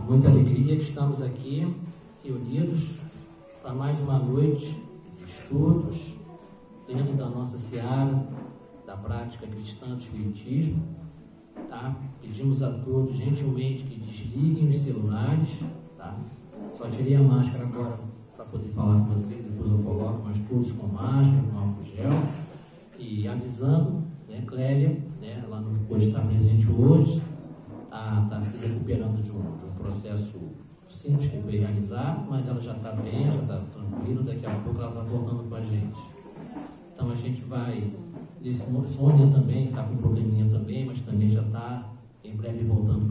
muita alegria que estamos aqui reunidos para mais uma noite de estudos dentro da nossa seara da prática cristã do Espiritismo. Tá? Pedimos a todos gentilmente que desliguem os celulares. Tá? Só tirei a máscara agora para poder falar com vocês, depois eu coloco, mas todos com máscara, com álcool gel. E avisando, né, Clélia, né, ela não pôde estar presente hoje, está se recuperando de um processo simples que foi realizado, mas ela já está bem, já está tranquila, daqui a pouco ela está voltando com a gente. Então a gente vai, Sônia também está com um probleminha também, mas também já está em breve voltando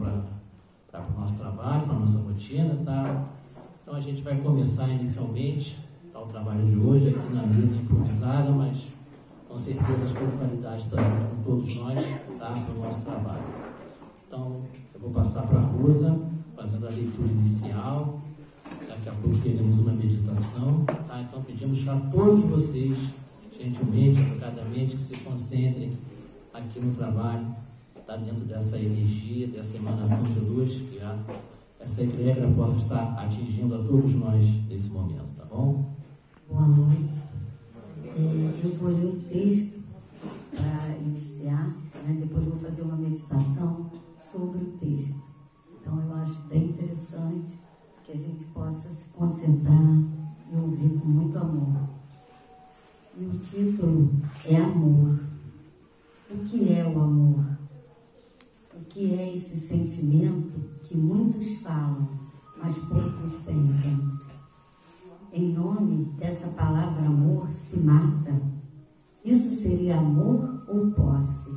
para o nosso trabalho, para a nossa rotina, tá? Então a gente vai começar inicialmente o trabalho de hoje aqui na mesa improvisada, mas com certeza a espiritualidade está junto com todos nós, tá? Para o nosso trabalho. Então eu vou passar para a Rosa, fazendo a leitura inicial. Daqui a pouco teremos uma meditação, tá? Então pedimos a todos vocês, gentilmente, educadamente, que se concentrem aqui no trabalho, tá? Dentro dessa energia, dessa emanação de luz, que essa egrégora possa estar atingindo a todos nós nesse momento, tá bom? Boa noite. Eu vou ler um texto para iniciar, né? Depois vou fazer uma meditação sobre o texto. Então eu acho bem interessante que a gente possa se concentrar e ouvir com muito amor. E o título é Amor. O que é o amor? O que é esse sentimento que muitos falam, mas poucos sentem? Em nome dessa palavra amor se mata. Isso seria amor ou posse?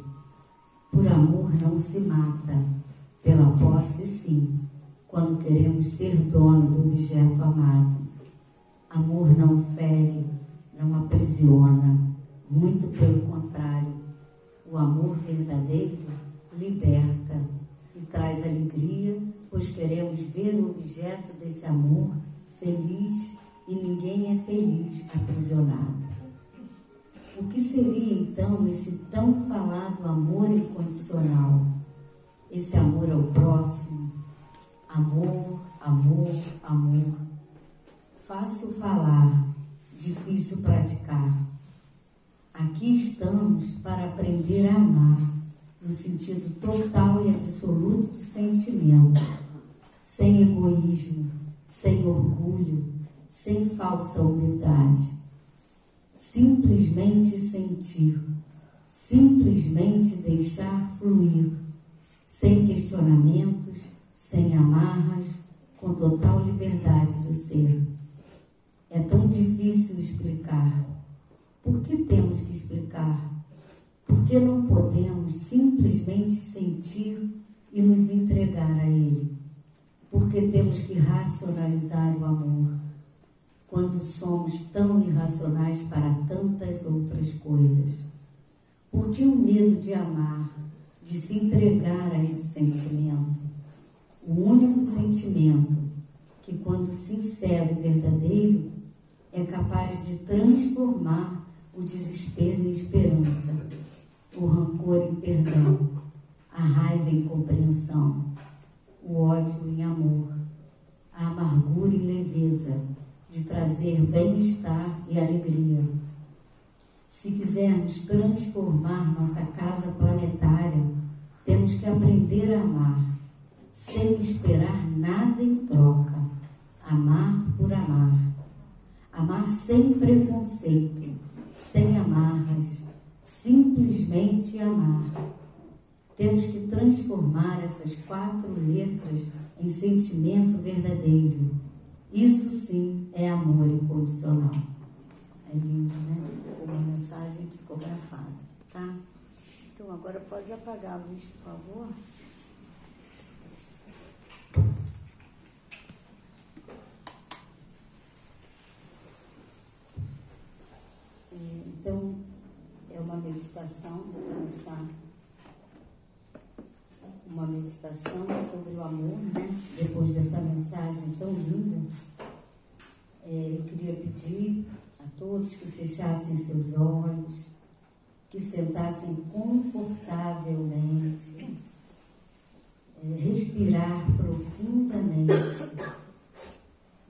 Por amor não se mata, pela posse sim, quando queremos ser dono do objeto amado. Amor não fere, não aprisiona, muito pelo contrário. O amor verdadeiro liberta e traz alegria, pois queremos ver o objeto desse amor feliz e ninguém é feliz aprisionado. O que seria então esse tão falado amor incondicional? Esse amor ao próximo? Amor, amor, amor. Fácil falar, difícil praticar. Aqui estamos para aprender a amar, no sentido total e absoluto do sentimento, sem egoísmo, sem orgulho, sem falsa humildade. Simplesmente sentir, simplesmente deixar fluir, sem questionamentos, sem amarras, com total liberdade do ser. É tão difícil explicar. Por que temos que explicar? Por que não podemos simplesmente sentir e nos entregar a Ele? Por que temos que racionalizar o amor, quando somos tão irracionais para tantas outras coisas? Por que o medo de amar, de se entregar a esse sentimento? O único sentimento que, quando sincero e verdadeiro, é capaz de transformar o desespero em esperança, o rancor em perdão, a raiva em compreensão, o ódio em amor, a amargura em leveza, de trazer bem-estar e alegria. Se quisermos transformar nossa casa planetária, temos que aprender a amar, sem esperar nada em troca. Amar por amar. Amar sem preconceito, sem amarras, simplesmente amar. Temos que transformar essas 4 letras em sentimento verdadeiro. Isso sim é amor incondicional. É lindo, né? Uma mensagem psicografada, tá? Então agora pode apagar a luz, por favor. Então, é uma meditação, vou começar uma meditação sobre o amor, né? Depois dessa mensagem tão linda, eu queria pedir a todos que fechassem seus olhos, que sentassem confortavelmente, respirar profundamente,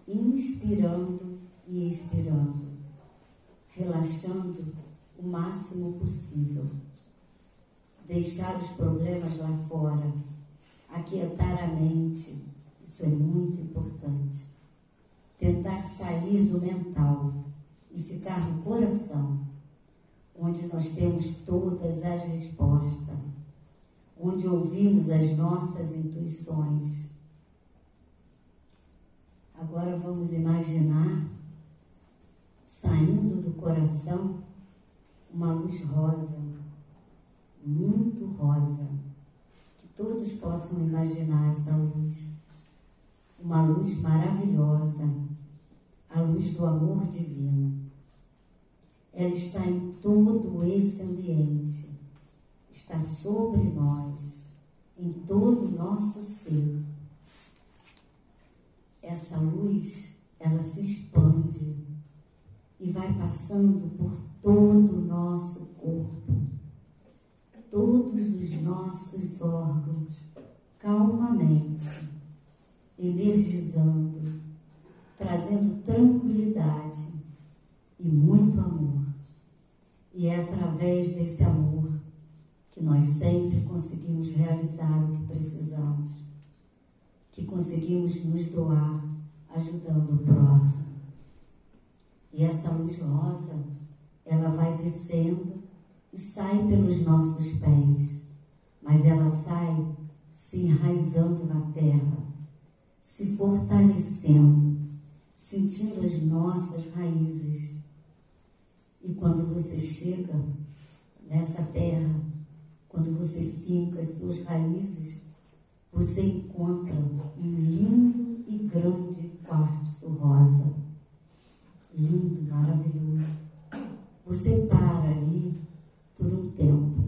inspirando e expirando, relaxando o máximo possível. Deixar os problemas lá fora, aquietar a mente, isso é muito importante. Tentar sair do mental e ficar no coração, onde nós temos todas as respostas, onde ouvimos as nossas intuições. Agora vamos imaginar, saindo do coração, uma luz rosa, muito rosa, que todos possam imaginar essa luz. Uma luz maravilhosa, a luz do amor divino. Ela está em todo esse ambiente, está sobre nós, em todo o nosso ser. Essa luz, ela se expande e vai passando por todo o nosso corpo, todos os nossos órgãos, calmamente, energizando, trazendo tranquilidade e muito amor. E é através desse amor que nós sempre conseguimos realizar o que precisamos, que conseguimos nos doar, ajudando o próximo. E essa luz rosa, ela vai descendo e sai pelos nossos pés, mas ela sai se enraizando na terra, se fortalecendo, sentindo as nossas raízes. E quando você chega nessa terra, quando você finca as suas raízes, você encontra um lindo e grande quartzo rosa. Lindo, maravilhoso. Você para ali por um tempo,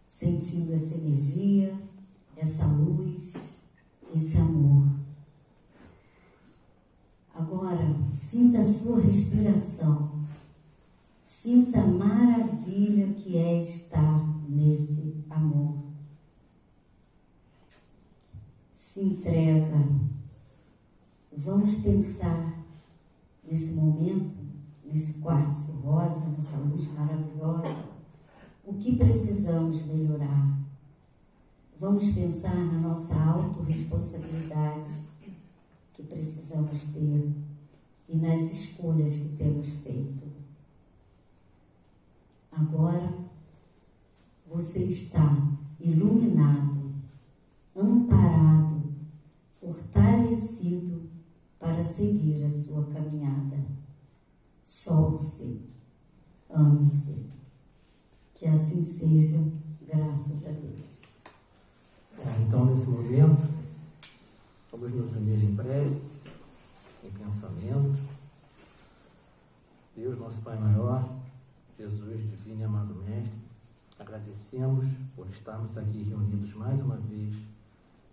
sentindo essa energia, essa luz, esse amor. Agora, sinta a sua respiração. Sinta a maravilha que é estar nesse amor. Se entrega. Vamos pensar nesse momento, nesse quartzo rosa, nessa luz maravilhosa, o que precisamos melhorar. Vamos pensar na nossa autorresponsabilidade que precisamos ter e nas escolhas que temos feito. Agora, você está iluminado, amparado, fortalecido para seguir a sua caminhada. Solte-se, ame-se. Que assim seja, graças a Deus. Então, nesse momento, vamos nos unir em prece, em pensamento. Deus, nosso Pai maior, Jesus, divino e amado Mestre, agradecemos por estarmos aqui reunidos mais uma vez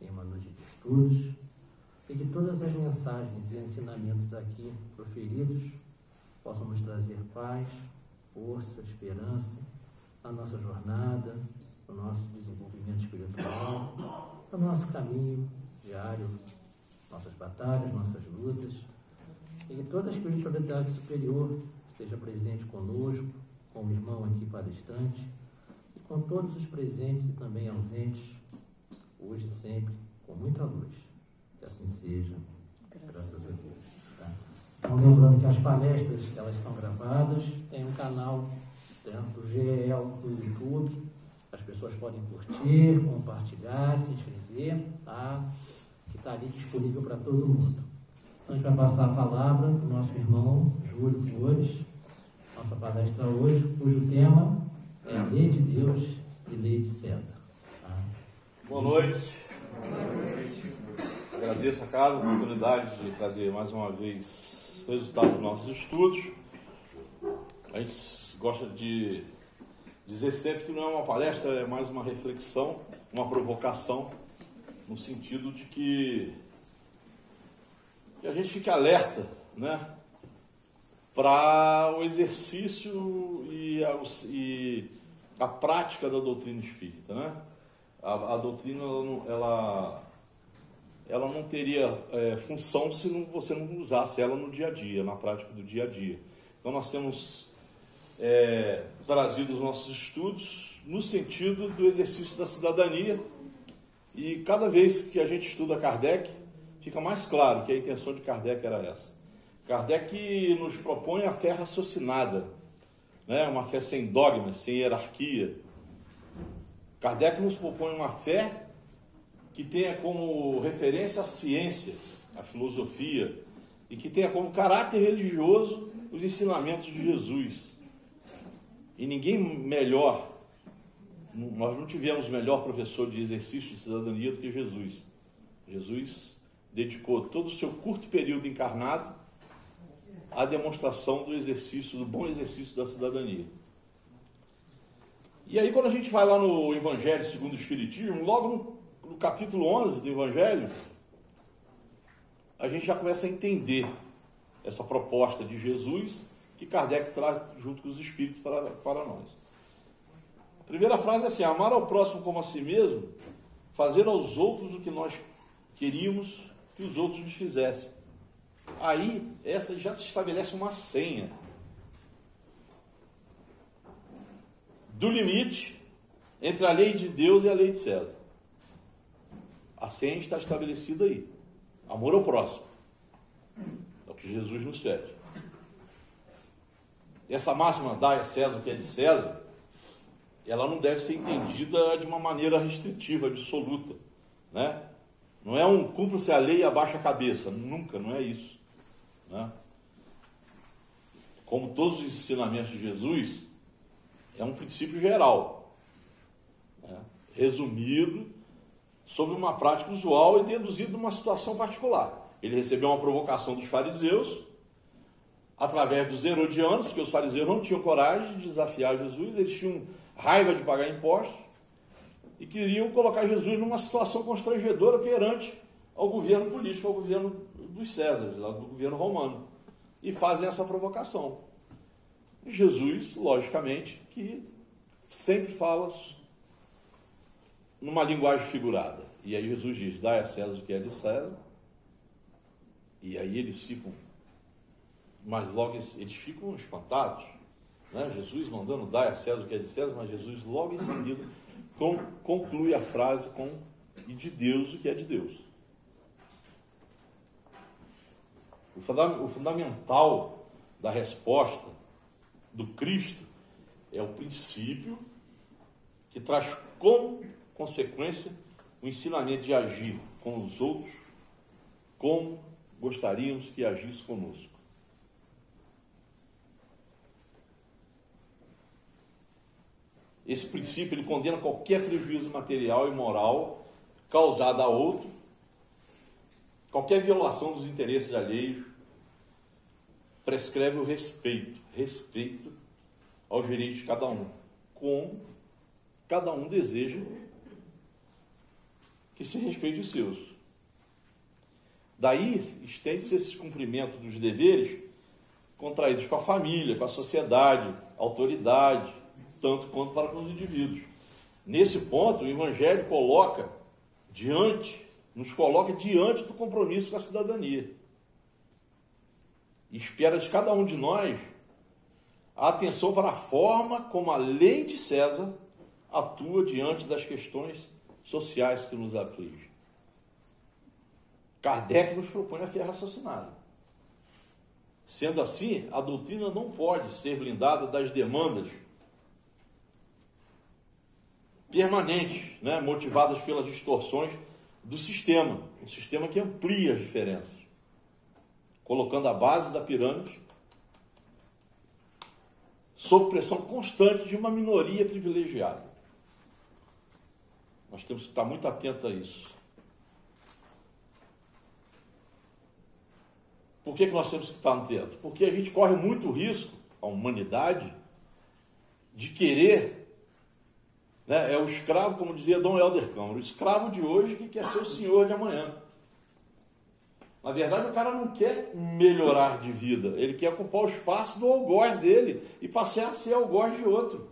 em uma noite de estudos e que todas as mensagens e ensinamentos aqui proferidos possam nos trazer paz, força, esperança na nossa jornada, no nosso desenvolvimento espiritual, no nosso caminho diário, nossas batalhas, nossas lutas, e que toda a espiritualidade superior esteja presente conosco, com o irmão aqui palestrante, e com todos os presentes e também ausentes, hoje e sempre, com muita luz. Que assim seja, graças a Deus. Tá? Então, lembrando que as palestras, elas são gravadas, tem um canal do GEL no YouTube, as pessoas podem curtir, compartilhar, se inscrever, tá? Que está ali disponível para todo mundo. Então, a gente vai passar a palavra para o nosso irmão Júlio Flores, nossa palestra hoje, cujo tema é a Lei de Deus e Lei de César. Tá? Boa noite. Agradeço a cada oportunidade de trazer mais uma vez o resultado dos nossos estudos. A gente gosta de dizer sempre que não é uma palestra, é mais uma reflexão, uma provocação, no sentido de que a gente fique alerta, né, para o exercício e a prática da doutrina espírita, né? A doutrina ela não teria função se você não usasse ela no dia a dia, na prática do dia a dia. Então nós temos trazido os nossos estudos no sentido do exercício da cidadania, e cada vez que a gente estuda Kardec, fica mais claro que a intenção de Kardec era essa. Kardec nos propõe a fé raciocinada, né? Uma fé sem dogmas, sem hierarquia. Kardec nos propõe uma fé que tenha como referência a ciência, a filosofia, e que tenha como caráter religioso os ensinamentos de Jesus. E ninguém melhor, nós não tivemos melhor professor de exercício de cidadania do que Jesus. Jesus dedicou todo o seu curto período encarnado à demonstração do exercício, do bom exercício da cidadania. E aí, quando a gente vai lá no Evangelho segundo o Espiritismo, logo no capítulo 11 do Evangelho, a gente já começa a entender essa proposta de Jesus que Kardec traz junto com os Espíritos para nós. A primeira frase é assim: amar ao próximo como a si mesmo, fazer aos outros o que nós queríamos que os outros nos fizessem. Aí, essa já se estabelece uma senha do limite entre a lei de Deus e a lei de César. A senha está estabelecida aí. Amor ao próximo. É o que Jesus nos pede. Essa máxima, dai a César o que é de César, ela não deve ser entendida de uma maneira restritiva, absoluta, né? Não é um cumpra-se a lei e abaixa a cabeça. Nunca, não é isso, né? Como todos os ensinamentos de Jesus, é um princípio geral, né? Resumido sobre uma prática usual e deduzido de uma situação particular. Ele recebeu uma provocação dos fariseus, através dos herodianos, porque os fariseus não tinham coragem de desafiar Jesus, eles tinham raiva de pagar impostos e queriam colocar Jesus numa situação constrangedora perante ao governo político, ao governo dos Césares, do governo romano, e fazem essa provocação. E Jesus, logicamente, que sempre fala numa linguagem figurada. E aí Jesus diz: dai a César o que é de César. E aí eles ficam, mas logo eles ficam espantados, né? Jesus mandando dai a César o que é de César, mas Jesus logo em seguida conclui a frase com e de Deus o que é de Deus. O fundamental da resposta do Cristo é o princípio que traz como consequência o ensinamento de agir com os outros como gostaríamos que agisse conosco. Esse princípio ele condena qualquer prejuízo material e moral causado a outro, qualquer violação dos interesses alheios, prescreve o respeito aos direitos de cada um, como cada um deseja que se respeite os seus. Daí estende-se esse cumprimento dos deveres contraídos com a família, com a sociedade, autoridade, tanto quanto para com os indivíduos. Nesse ponto, o Evangelho nos coloca diante do compromisso com a cidadania. E espera de cada um de nós a atenção para a forma como a lei de César atua diante das questões sociais que nos afligem. Kardec nos propõe a fé raciocinada. Sendo assim, a doutrina não pode ser blindada das demandas permanentes, né, motivadas pelas distorções do sistema, um sistema que amplia as diferenças, colocando a base da pirâmide sob pressão constante de uma minoria privilegiada. Nós temos que estar muito atentos a isso. Por que nós temos que estar atentos? Porque a gente corre muito risco, a humanidade, de querer, né, é o escravo, como dizia Dom Helder Câmara, o escravo de hoje que quer ser o senhor de amanhã. Na verdade, o cara não quer melhorar de vida, ele quer ocupar o espaço do algoz dele e passar a ser algoz de outro.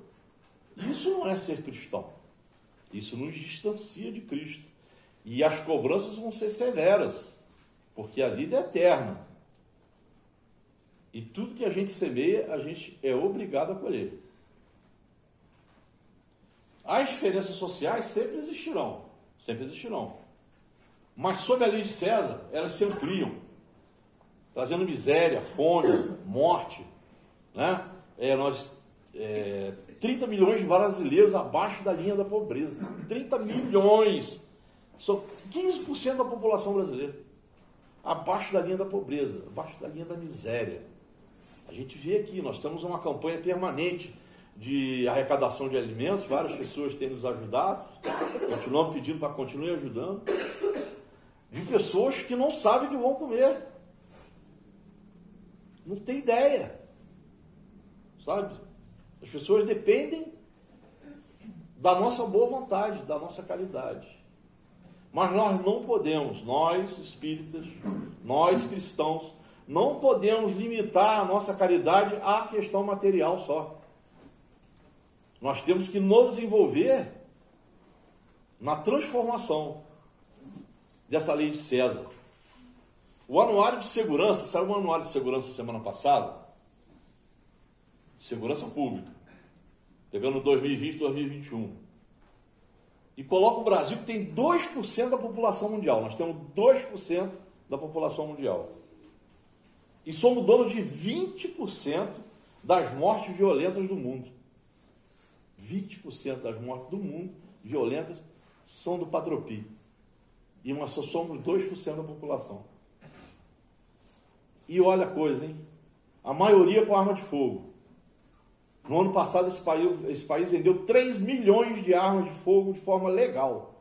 Isso não é ser cristão. Isso nos distancia de Cristo. E as cobranças vão ser severas, porque a vida é eterna. E tudo que a gente semeia, a gente é obrigado a colher. As diferenças sociais sempre existirão. Sempre existirão. Mas sob a lei de César, elas se ampliam, trazendo miséria, fome, morte. Né? 30 milhões de brasileiros abaixo da linha da pobreza. 30 milhões. São 15% da população brasileira. Abaixo da linha da pobreza, abaixo da linha da miséria. A gente vê aqui, nós temos uma campanha permanente de arrecadação de alimentos, várias pessoas têm nos ajudado, continuamos pedindo para continuar ajudando, de pessoas que não sabem o que vão comer. Não tem ideia. Sabe? As pessoas dependem da nossa boa vontade, da nossa caridade. Mas nós não podemos, nós espíritas, nós cristãos, não podemos limitar a nossa caridade à questão material só. Nós temos que nos envolver na transformação dessa lei de César. O anuário de segurança, saiu um anuário de segurança semana passada, segurança pública, pegando 2020 e 2021, e coloca o Brasil que tem 2% da população mundial. Nós temos 2% da população mundial. E somos donos de 20% das mortes violentas do mundo. 20% das mortes do mundo violentas são do Patropi. E nós só somos 2% da população. E olha a coisa, hein? A maioria com arma de fogo. No ano passado, esse país vendeu 3 milhões de armas de fogo de forma legal.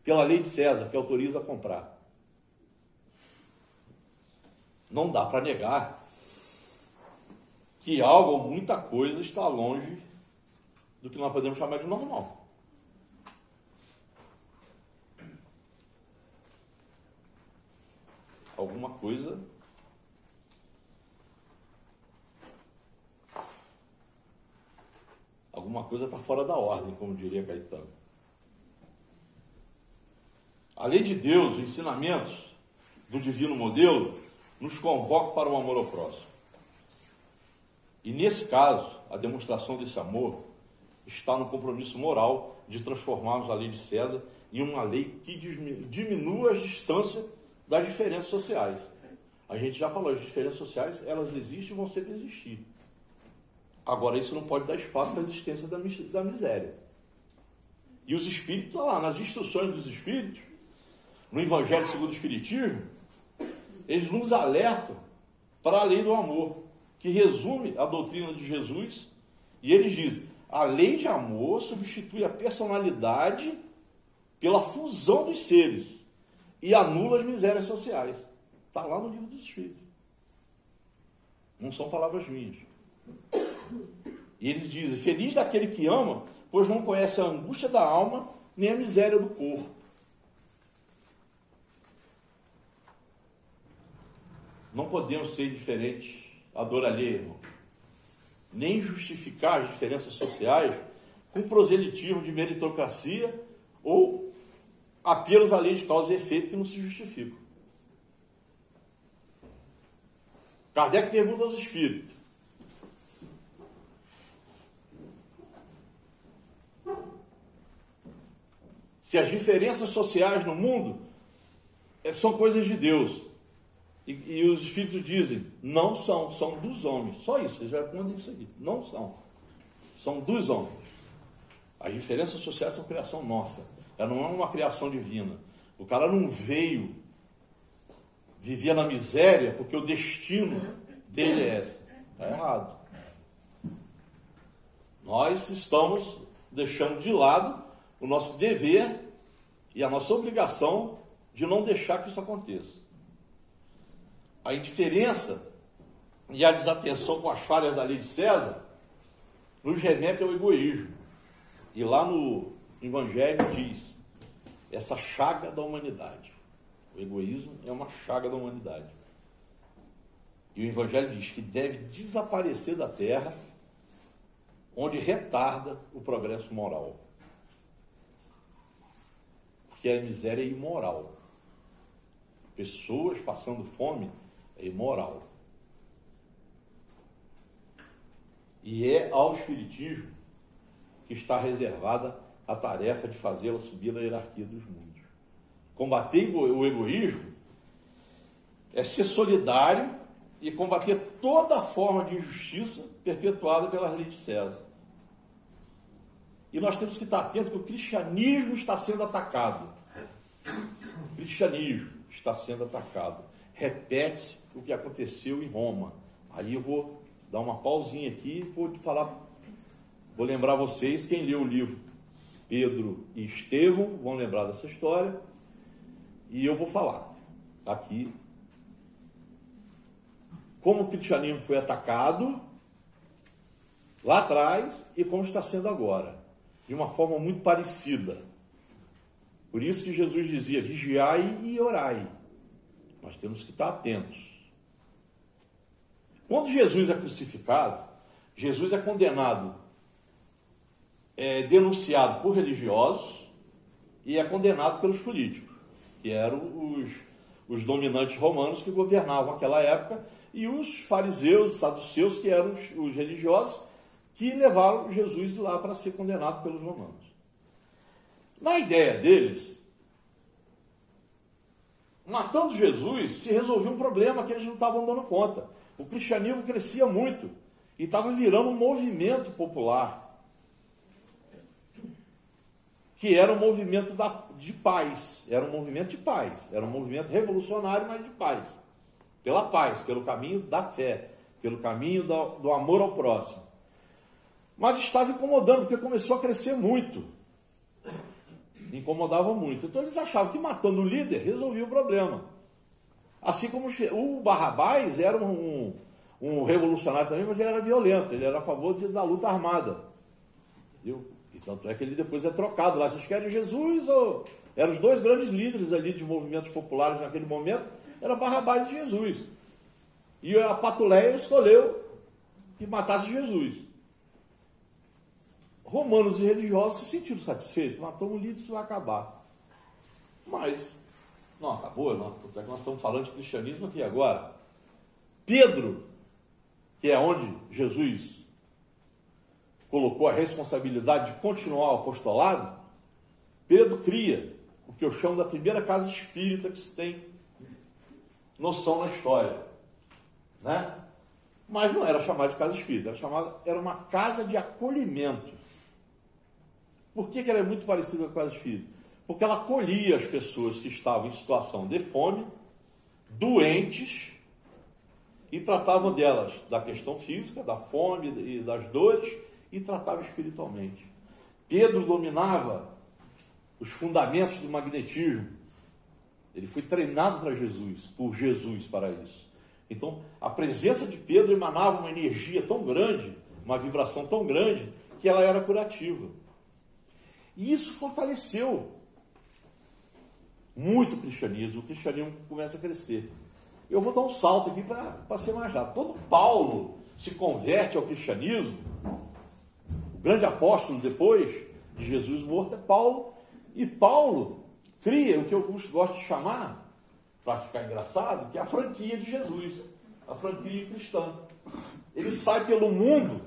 Pela lei de César, que autoriza a comprar. Não dá para negar que algo ou muita coisa está longe do que nós podemos chamar de normal. Alguma coisa está fora da ordem, como diria Caetano. A lei de Deus, os ensinamentos do divino modelo, nos convoca para o amor ao próximo. E nesse caso, a demonstração desse amor está no compromisso moral de transformarmos a lei de César em uma lei que diminua as distâncias das diferenças sociais. A gente já falou, as diferenças sociais, elas existem e vão sempre existir. Agora, isso não pode dar espaço para a existência da miséria. E os espíritos, lá, nas instruções dos espíritos, no Evangelho segundo o Espiritismo, eles nos alertam para a lei do amor, que resume a doutrina de Jesus, e eles dizem: a lei de amor substitui a personalidade pela fusão dos seres e anula as misérias sociais. Está lá no Livro dos Espíritos. Não são palavras minhas. E eles dizem: feliz daquele que ama, pois não conhece a angústia da alma, nem a miséria do corpo. Não podemos ser indiferentes à dor alheia, irmão. Nem justificar as diferenças sociais com proselitismo de meritocracia ou apelos à lei de causa e efeito que não se justificam. Kardec pergunta aos espíritos: se as diferenças sociais no mundo são coisas de Deus. E os espíritos dizem: não são, são dos homens. Só isso, eles já respondem isso aqui. Não são. São dos homens. As diferenças sociais são criação nossa. Ela não é uma criação divina. O cara não veio, vivia na miséria, porque o destino dele é esse. Está errado. Nós estamos deixando de lado o nosso dever e a nossa obrigação de não deixar que isso aconteça. A indiferença e a desatenção com as falhas da lei de César nos remete ao egoísmo. E lá no Evangelho diz: essa chaga da humanidade. O egoísmo é uma chaga da humanidade. E o Evangelho diz que deve desaparecer da terra, onde retarda o progresso moral. que a miséria é imoral. Pessoas passando fome é imoral. E é ao Espiritismo que está reservada a tarefa de fazê-la subir na hierarquia dos mundos. Combater o egoísmo é ser solidário e combater toda forma de injustiça perpetuada pela lei de César. E nós temos que estar atentos que o cristianismo está sendo atacado. O cristianismo está sendo atacado. Repete-se o que aconteceu em Roma. Aí eu vou dar uma pausinha aqui e vou vou lembrar vocês, quem leu o livro Pedro e Estevão, vão lembrar dessa história, e eu vou falar aqui como o cristianismo foi atacado lá atrás e como está sendo agora, de uma forma muito parecida. Por isso que Jesus dizia, vigiai e orai. Nós temos que estar atentos. Quando Jesus é crucificado, Jesus é condenado, denunciado por religiosos e é condenado pelos políticos, que eram os dominantes romanos que governavam aquela época, e os fariseus, os saduceus, que eram os religiosos, que levaram Jesus lá para ser condenado pelos romanos. Na ideia deles, matando Jesus, se resolveu um problema que eles não estavam dando conta. O cristianismo crescia muito e estava virando um movimento popular, que era um movimento de paz, era um movimento de paz, era um movimento revolucionário, mas de paz, pela paz, pelo caminho da fé, pelo caminho do amor ao próximo. Mas estava incomodando, porque começou a crescer muito, incomodava muito. Então eles achavam que matando o líder resolvia o problema. Assim como o Barrabás era um revolucionário também, mas ele era violento, ele era a favor da luta armada. Viu? E tanto é que ele depois é trocado lá. Vocês querem Jesus ou... Eram os dois grandes líderes ali de movimentos populares naquele momento, era Barrabás e Jesus. E a Patuleia escolheu que matasse Jesus. Romanos e religiosos se sentiram satisfeitos. Matamos o líder, isso vai acabar. Mas não acabou, nós estamos falando de cristianismo aqui agora. Pedro, que é onde Jesus colocou a responsabilidade de continuar o apostolado, Pedro cria o que eu chamo da primeira casa espírita que se tem noção na história, né? Mas não era chamada de casa espírita, era uma casa de acolhimento. Por que ela é muito parecida com a casa espírita? Porque ela acolhia as pessoas que estavam em situação de fome, doentes, e tratavam delas da questão física, da fome e das dores, e tratava espiritualmente. Pedro dominava os fundamentos do magnetismo. Ele foi treinado por Jesus para isso. Então, a presença de Pedro emanava uma energia tão grande, uma vibração tão grande, que ela era curativa. E isso fortaleceu muito o cristianismo. O cristianismo começa a crescer. Eu vou dar um salto aqui para ser mais rápido. Quando Paulo se converte ao cristianismo, o grande apóstolo depois de Jesus morto é Paulo, e Paulo cria o que alguns gostam de chamar, para ficar engraçado, que é a franquia de Jesus, a franquia cristã. Ele sai pelo mundo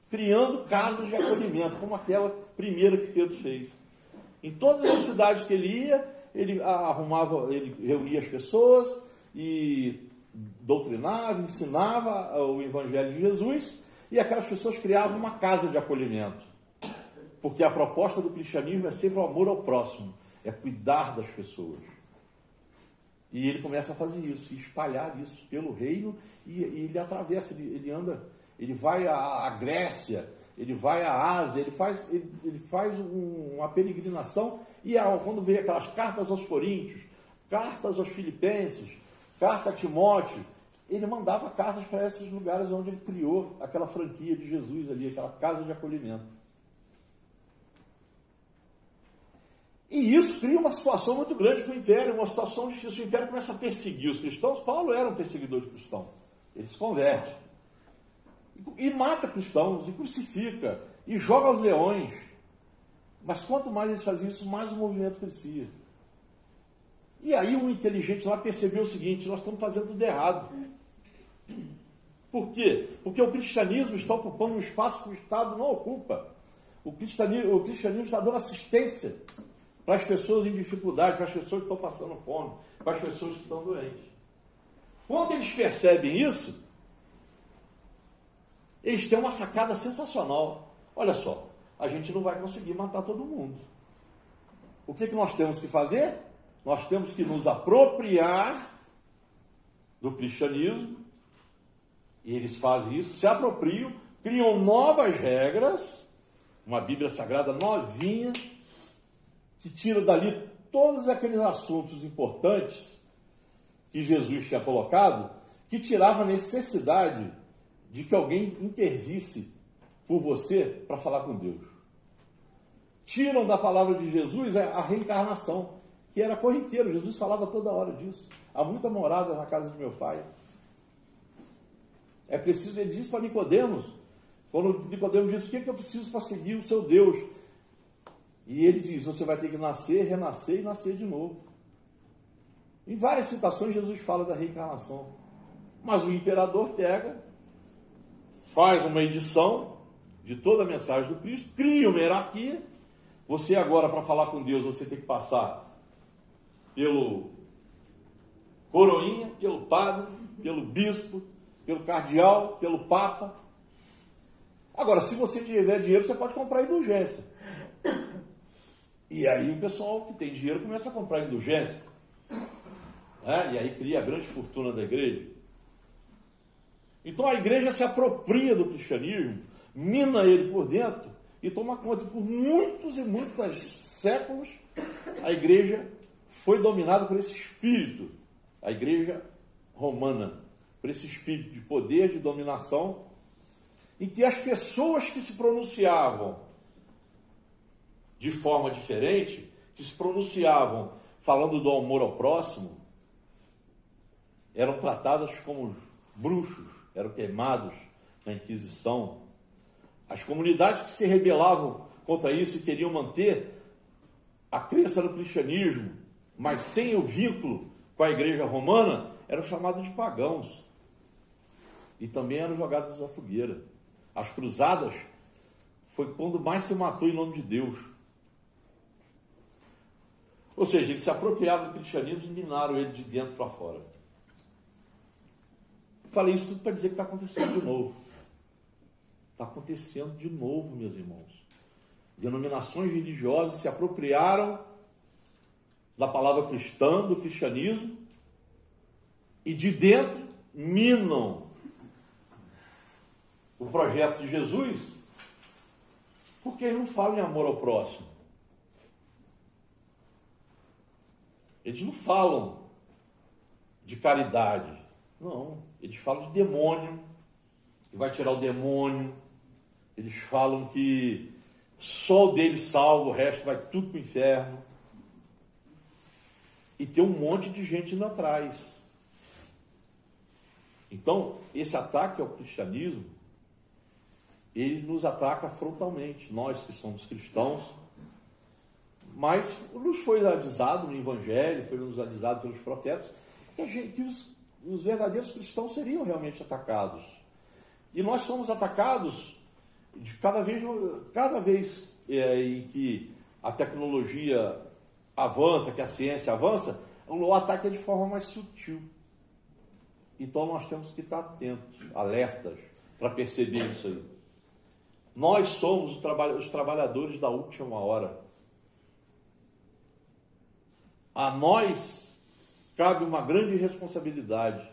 criando casas de acolhimento, como aquela primeira que Pedro fez. Em todas as cidades que ele ia, ele reunia as pessoas e doutrinava, ensinava o Evangelho de Jesus, e aquelas pessoas criavam uma casa de acolhimento. Porque a proposta do cristianismo é sempre o amor ao próximo, é cuidar das pessoas. E ele começa a fazer isso, espalhar isso pelo reino, e ele atravessa, ele anda, ele vai à Grécia, ele vai à Ásia, ele faz uma peregrinação, e quando vê aquelas cartas aos Coríntios, cartas aos Filipenses, carta a Timóteo, ele mandava cartas para esses lugares onde ele criou aquela franquia de Jesus ali, aquela casa de acolhimento. E isso cria uma situação muito grande para o Império, uma situação difícil. O Império começa a perseguir os cristãos. Paulo era um perseguidor de cristãos. Ele se converte. E mata cristãos, e crucifica, e joga aos leões. Mas quanto mais eles faziam isso, mais o movimento crescia. E aí o inteligente lá percebeu o seguinte: nós estamos fazendo tudo errado. Por quê? Porque o cristianismo está ocupando um espaço que o Estado não ocupa. O cristianismo está dando assistência para as pessoas em dificuldade, para as pessoas que estão passando fome, para as pessoas que estão doentes. Quando eles percebem isso, eles têm uma sacada sensacional. Olha só, a gente não vai conseguir matar todo mundo. O que nós temos que fazer? Nós temos que nos apropriar do cristianismo, e eles fazem isso, se apropriam, criam novas regras, uma Bíblia Sagrada novinha, que tira dali todos aqueles assuntos importantes que Jesus tinha colocado, que tirava a necessidade de que alguém intervisse por você para falar com Deus. Tiram da palavra de Jesus a reencarnação, que era corriqueiro. Jesus falava toda hora disso. Há muita morada na casa de meu pai. É preciso, ele disse para Nicodemos, quando Nicodemos disse: o que eu preciso para seguir o seu Deus? E ele diz: você vai ter que nascer, renascer e nascer de novo. Em várias citações Jesus fala da reencarnação. Mas o imperador pega, faz uma edição de toda a mensagem do Cristo, cria uma hierarquia. Você agora, para falar com Deus, você tem que passar pelo coroinha, pelo padre, pelo bispo, pelo cardeal, pelo papa. Agora, se você tiver dinheiro, você pode comprar indulgência. E aí o pessoal que tem dinheiro começa a comprar indulgência. E aí cria a grande fortuna da igreja. Então a igreja se apropria do cristianismo, mina ele por dentro e toma conta. Por muitos e muitos séculos, a igreja foi dominada por esse espírito, a igreja romana, por esse espírito de poder, de dominação, em que as pessoas que se pronunciavam de forma diferente, que se pronunciavam falando do amor ao próximo, eram tratadas como bruxos, eram queimados na Inquisição. As comunidades que se rebelavam contra isso e queriam manter a crença no cristianismo, mas sem o vínculo com a igreja romana, eram chamados de pagãos. E também eram jogados à fogueira. As cruzadas foi quando mais se matou em nome de Deus. Ou seja, eles se apropriaram do cristianismo e minaram ele de dentro para fora. Falei isso tudo para dizer que está acontecendo de novo. Está acontecendo de novo, meus irmãos. Denominações religiosas se apropriaram da palavra cristã, do cristianismo, e de dentro minam o projeto de Jesus, porque eles não falam em amor ao próximo. Eles não falam de caridade. Não, eles falam de demônio, que vai tirar o demônio. Eles falam que só o deles salva, o resto vai tudo para o inferno. E tem um monte de gente indo atrás. Então, esse ataque ao cristianismo, ele nos ataca frontalmente, nós que somos cristãos. Mas nos foi avisado no Evangelho, foi nos avisado pelos profetas, que os verdadeiros cristãos seriam realmente atacados. E nós somos atacados de cada vez em que a tecnologia avança, que a ciência avança, o ataque é de forma mais sutil. Então nós temos que estar atentos, alertas, para perceber isso aí. Nós somos os trabalhadores da última hora. A nós cabe uma grande responsabilidade,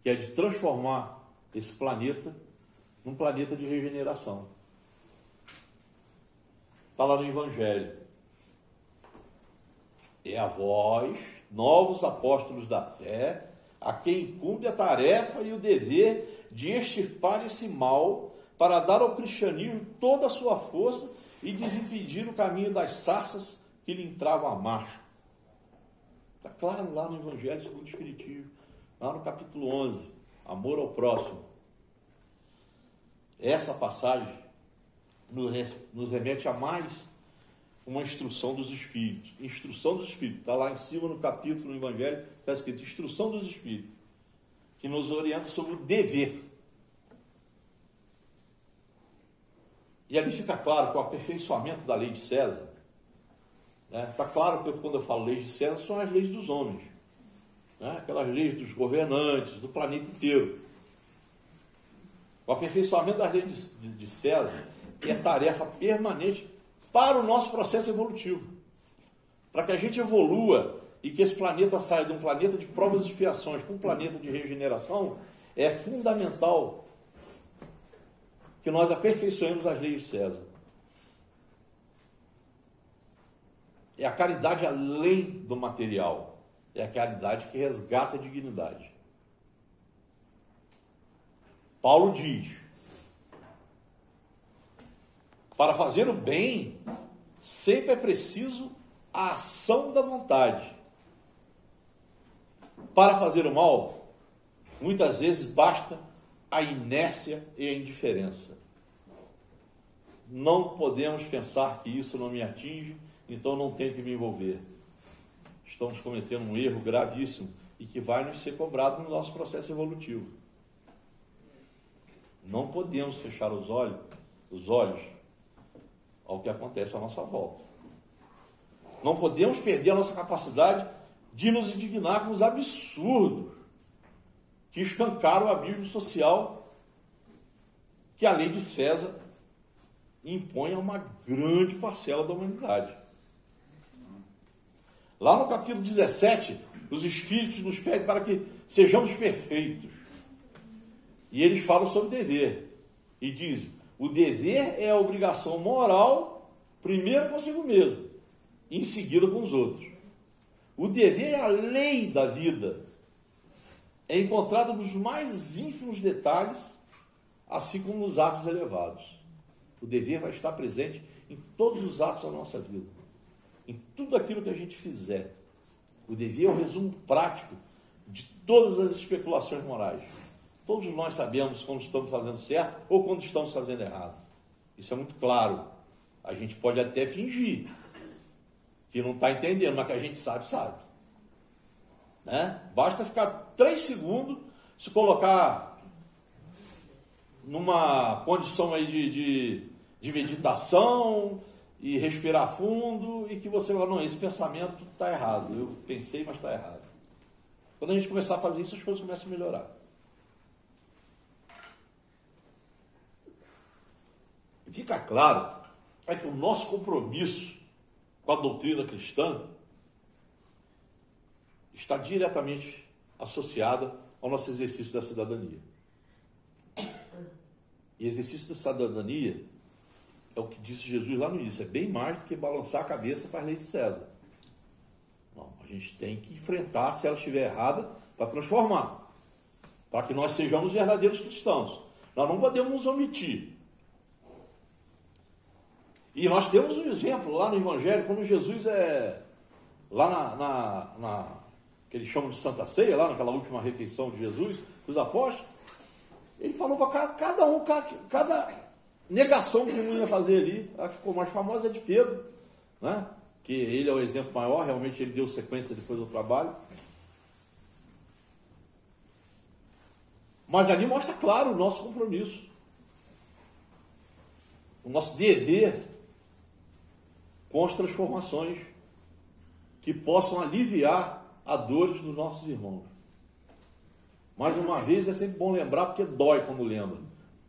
que é de transformar esse planeta num planeta de regeneração. Está lá no Evangelho. É a vós, novos apóstolos da fé, a quem incumbe a tarefa e o dever de extirpar esse mal para dar ao cristianismo toda a sua força e desimpedir o caminho das sarças que lhe entravam à marcha. Está claro lá no Evangelho segundo o Espiritismo, lá no capítulo 11, amor ao próximo. Essa passagem nos remete a mais uma instrução dos Espíritos. Instrução dos Espíritos. Está lá em cima no capítulo do Evangelho, está escrito instrução dos Espíritos, que nos orienta sobre o dever. E ali fica claro que o aperfeiçoamento da lei de César, está claro que quando eu falo leis de César, são as leis dos homens, aquelas leis dos governantes, do planeta inteiro. O aperfeiçoamento das leis de César é tarefa permanente para o nosso processo evolutivo, para que a gente evolua e que esse planeta saia de um planeta de provas e expiações para um planeta de regeneração. É fundamental que nós aperfeiçoemos as leis de César. É a caridade além do material, é a caridade que resgata a dignidade. Paulo diz: para fazer o bem, sempre é preciso a ação da vontade. Para fazer o mal, muitas vezes basta a inércia e a indiferença. Não podemos pensar que isso não me atinge, então não tenho que me envolver. Estamos cometendo um erro gravíssimo e que vai nos ser cobrado no nosso processo evolutivo. Não podemos fechar os olhos ao que acontece à nossa volta. Não podemos perder a nossa capacidade de nos indignar com os absurdos que escancaram o abismo social que a lei de César impõe a uma grande parcela da humanidade. Lá no capítulo 17, os Espíritos nos pedem para que sejamos perfeitos. E eles falam sobre dever. E dizem: o dever é a obrigação moral, primeiro consigo mesmo, e em seguida com os outros. O dever é a lei da vida. É encontrado nos mais ínfimos detalhes, assim como nos atos elevados. O dever vai estar presente em todos os atos da nossa vida, em tudo aquilo que a gente fizer. O dever é o resumo prático de todas as especulações morais. Todos nós sabemos quando estamos fazendo certo ou quando estamos fazendo errado. Isso é muito claro. A gente pode até fingir que não está entendendo, mas que a gente sabe. Basta ficar 3 segundos, se colocar numa condição aí de meditação e respirar fundo, e que você fala: não, esse pensamento está errado, eu pensei, mas está errado. Quando a gente começar a fazer isso, as coisas começam a melhorar. E fica claro que o nosso compromisso com a doutrina cristã está diretamente associada ao nosso exercício da cidadania. E exercício da cidadania é o que disse Jesus lá no início: é bem mais do que balançar a cabeça para a lei de César. Não, a gente tem que enfrentar, se ela estiver errada, para transformar, para que nós sejamos verdadeiros cristãos. Nós não podemos nos omitir. E nós temos um exemplo lá no Evangelho, quando Jesus lá que eles chamam de Santa Ceia, lá naquela última refeição de Jesus, dos apóstolos, ele falou para cada negação que ele ia fazer ali. A que ficou mais famosa é de Pedro, que ele é o exemplo maior, realmente ele deu sequência depois do trabalho. Mas ali mostra claro o nosso compromisso, o nosso dever com as transformações que possam aliviar a dores dos nossos irmãos. Mais uma vez, é sempre bom lembrar, porque dói quando lembra.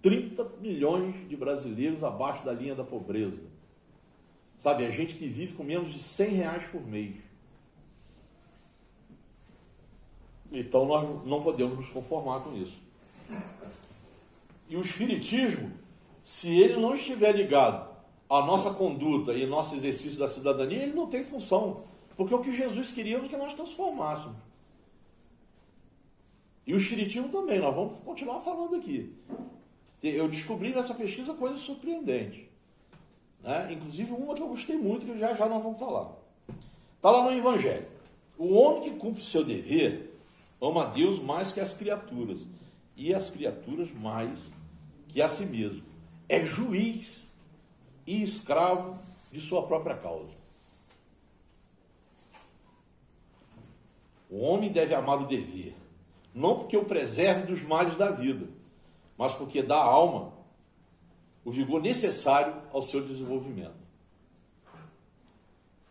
30 milhões de brasileiros abaixo da linha da pobreza. Sabe, a gente que vive com menos de R$100 por mês. Então nós não podemos nos conformar com isso. E o Espiritismo, se ele não estiver ligado à nossa conduta e ao nosso exercício da cidadania, ele não tem função. Porque o que Jesus queria é que nós transformássemos. E o Espiritismo também, nós vamos continuar falando aqui. Eu descobri nessa pesquisa coisas surpreendentes. Inclusive uma que eu gostei muito, que já nós vamos falar. Está lá no Evangelho. O homem que cumpre o seu dever ama a Deus mais que as criaturas, e as criaturas mais que a si mesmo. É juiz e escravo de sua própria causa. O homem deve amar o dever, não porque o preserve dos males da vida, mas porque dá à alma o vigor necessário ao seu desenvolvimento.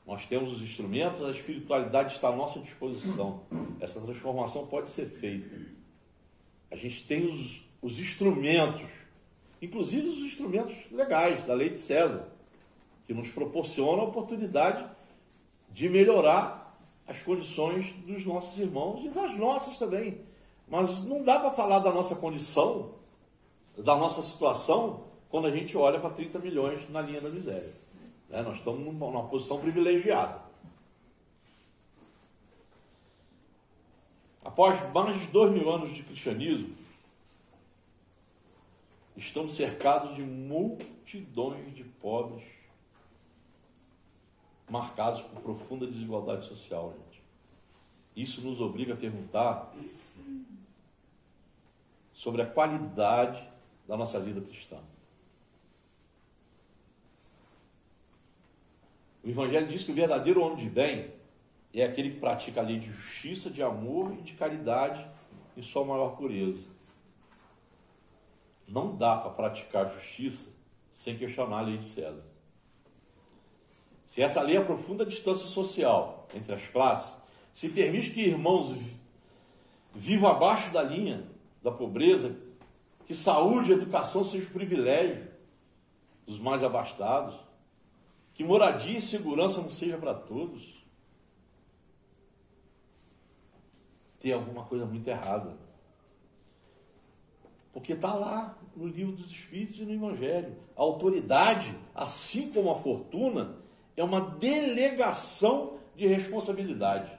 Nós temos os instrumentos, a espiritualidade está à nossa disposição. Essa transformação pode ser feita. A gente tem os instrumentos, inclusive os instrumentos legais da lei de César, que nos proporcionam a oportunidade de melhorar as condições dos nossos irmãos e das nossas também. Mas não dá para falar da nossa condição, da nossa situação, quando a gente olha para 30 milhões na linha da miséria. Nós estamos numa posição privilegiada. Após mais de 2.000 anos de cristianismo, estamos cercados de multidões de pobres, marcados por profunda desigualdade social, gente. Isso nos obriga a perguntar sobre a qualidade da nossa vida cristã. O Evangelho diz que o verdadeiro homem de bem é aquele que pratica a lei de justiça, de amor e de caridade em sua maior pureza. Não dá para praticar justiça sem questionar a lei de César. Se essa lei aprofunda a distância social entre as classes, se permite que irmãos vivam abaixo da linha da pobreza, que saúde e educação sejam privilégio dos mais abastados, que moradia e segurança não seja para todos, tem alguma coisa muito errada. Porque está lá no livro dos Espíritos e no Evangelho. A autoridade, assim como a fortuna, é uma delegação de responsabilidade.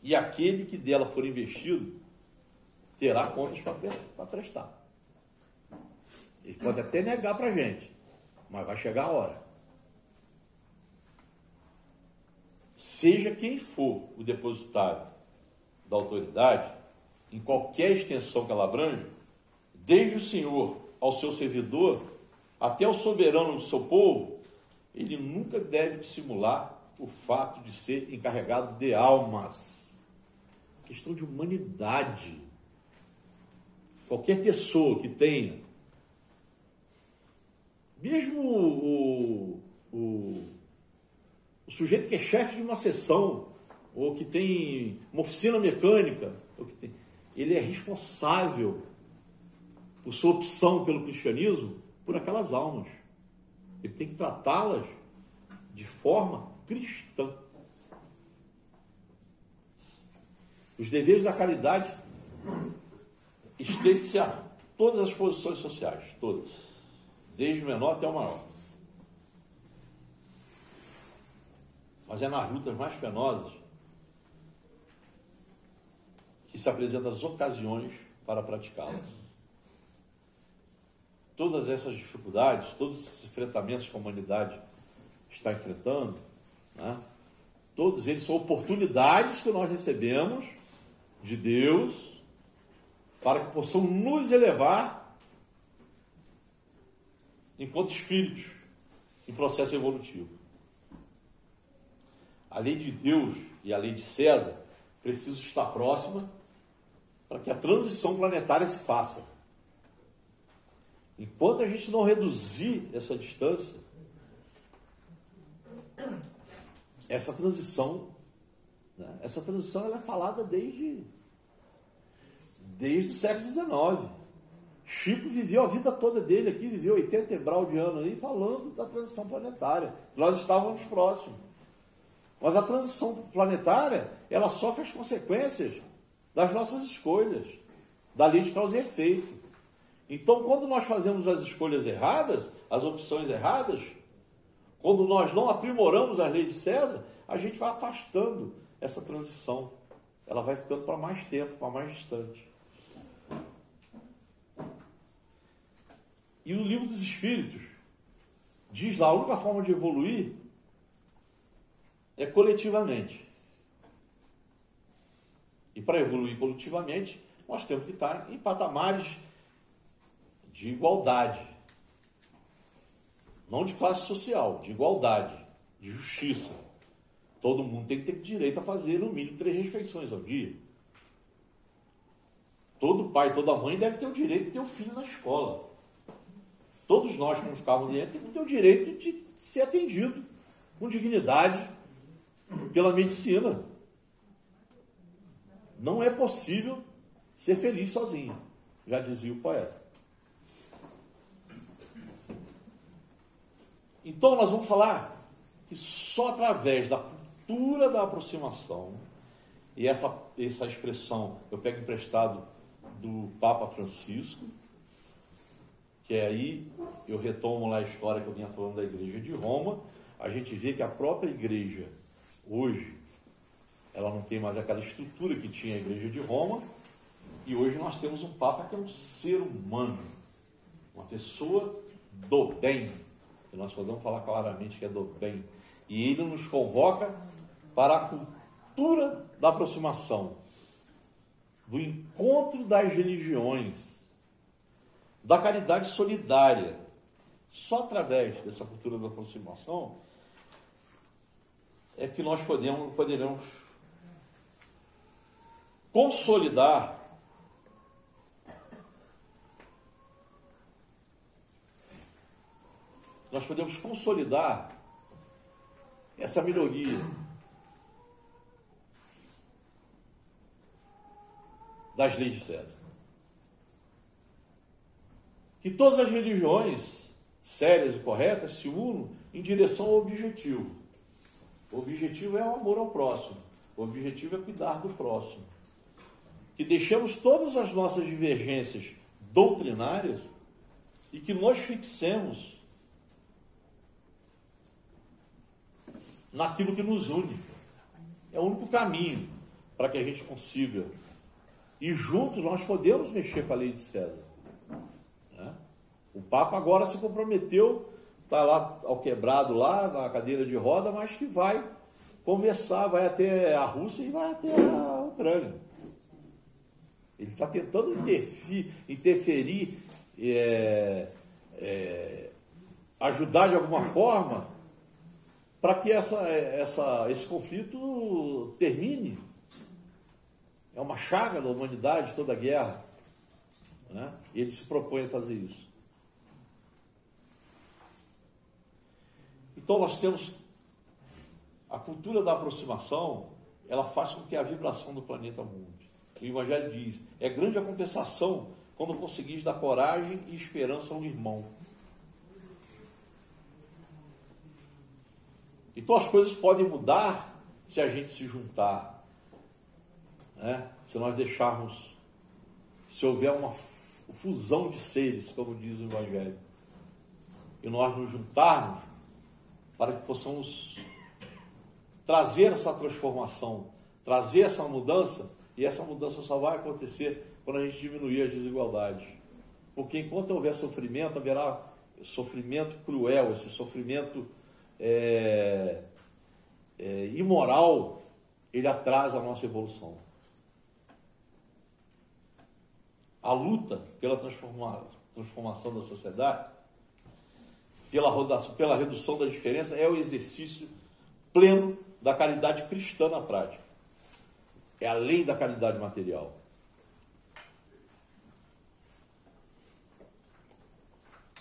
E aquele que dela for investido terá contas para prestar. Ele pode até negar para a gente, mas vai chegar a hora. Seja quem for o depositário da autoridade, em qualquer extensão que ela abrange, desde o senhor ao seu servidor, até o soberano do seu povo, ele nunca deve dissimular o fato de ser encarregado de almas. Questão de humanidade. Qualquer pessoa que tenha, mesmo o sujeito que é chefe de uma seção, ou que tem uma oficina mecânica, ele é responsável por sua opção pelo cristianismo por aquelas almas. Ele tem que tratá-las de forma cristã. Os deveres da caridade estendem-se a todas as posições sociais, todas, desde o menor até o maior. Mas é nas lutas mais penosas que se apresentam as ocasiões para praticá-las. Todas essas dificuldades, todos esses enfrentamentos que a humanidade está enfrentando, né, todos eles são oportunidades que nós recebemos de Deus para que possamos nos elevar enquanto espíritos em processo evolutivo. A lei de Deus e a lei de César precisam estar próximas para que a transição planetária se faça. Enquanto a gente não reduzir essa distância, essa transição ela é falada desde o século XIX. Chico viveu a vida toda dele aqui, viveu 80 e brau de ano aí, falando da transição planetária. Nós estávamos próximos. Mas a transição planetária, ela sofre as consequências das nossas escolhas, da lei de causa e efeito. Então, quando nós fazemos as escolhas erradas, as opções erradas, quando nós não aprimoramos a lei de César, a gente vai afastando essa transição. Ela vai ficando para mais tempo, para mais distante. E o Livro dos Espíritos diz lá, a única forma de evoluir é coletivamente. E para evoluir coletivamente, nós temos que estar em patamares de igualdade. não de classe social, de igualdade, de justiça. Todo mundo tem que ter direito a fazer no mínimo 3 refeições ao dia. Todo pai, toda mãe deve ter o direito de ter o filho na escola. Todos nós que não ficávamos dentro temos que ter o direito de ser atendido com dignidade pela medicina. Não é possível ser feliz sozinho, já dizia o poeta. Então nós vamos falar que só através da cultura da aproximação, e essa expressão eu pego emprestado do Papa Francisco, que aí eu retomo lá a história que eu vinha falando da Igreja de Roma, a gente vê que a própria Igreja, hoje, ela não tem mais aquela estrutura que tinha a Igreja de Roma, e hoje nós temos um Papa que é um ser humano, uma pessoa do bem, e nós podemos falar claramente que é do bem, e ele nos convoca para a cultura da aproximação, do encontro das religiões, da caridade solidária. Só através dessa cultura da aproximação é que nós poderemos consolidar essa melhoria das leis de César. Que todas as religiões sérias e corretas se unam em direção ao objetivo. O objetivo é o amor ao próximo. O objetivo é cuidar do próximo. Que deixemos todas as nossas divergências doutrinárias e que nós fixemos naquilo que nos une. É o único caminho para que a gente consiga. E juntos nós podemos mexer com a lei de César. Né? O Papa agora se comprometeu, está lá ao quebrado, lá na cadeira de roda, mas que vai conversar, vai até a Rússia e vai até a Ucrânia. Ele está tentando interferir, ajudar de alguma forma para que esse conflito termine. É uma chaga da humanidade, toda a guerra. Né? E ele se propõe a fazer isso. Então nós temos a cultura da aproximação, ela faz com que a vibração do planeta mude. O Evangelho diz, é grande a compensação quando conseguis dar coragem e esperança ao irmão. Então as coisas podem mudar se a gente se juntar. Né? Se nós deixarmos, se houver uma fusão de seres, como diz o Evangelho, e nós nos juntarmos para que possamos trazer essa transformação, trazer essa mudança, e essa mudança só vai acontecer quando a gente diminuir as desigualdades. Porque enquanto houver sofrimento, haverá sofrimento cruel, esse sofrimento imoral, ele atrasa a nossa evolução. A luta pela transformação da sociedade, pela redução da diferença, é o exercício pleno da caridade cristã na prática. É além da caridade material.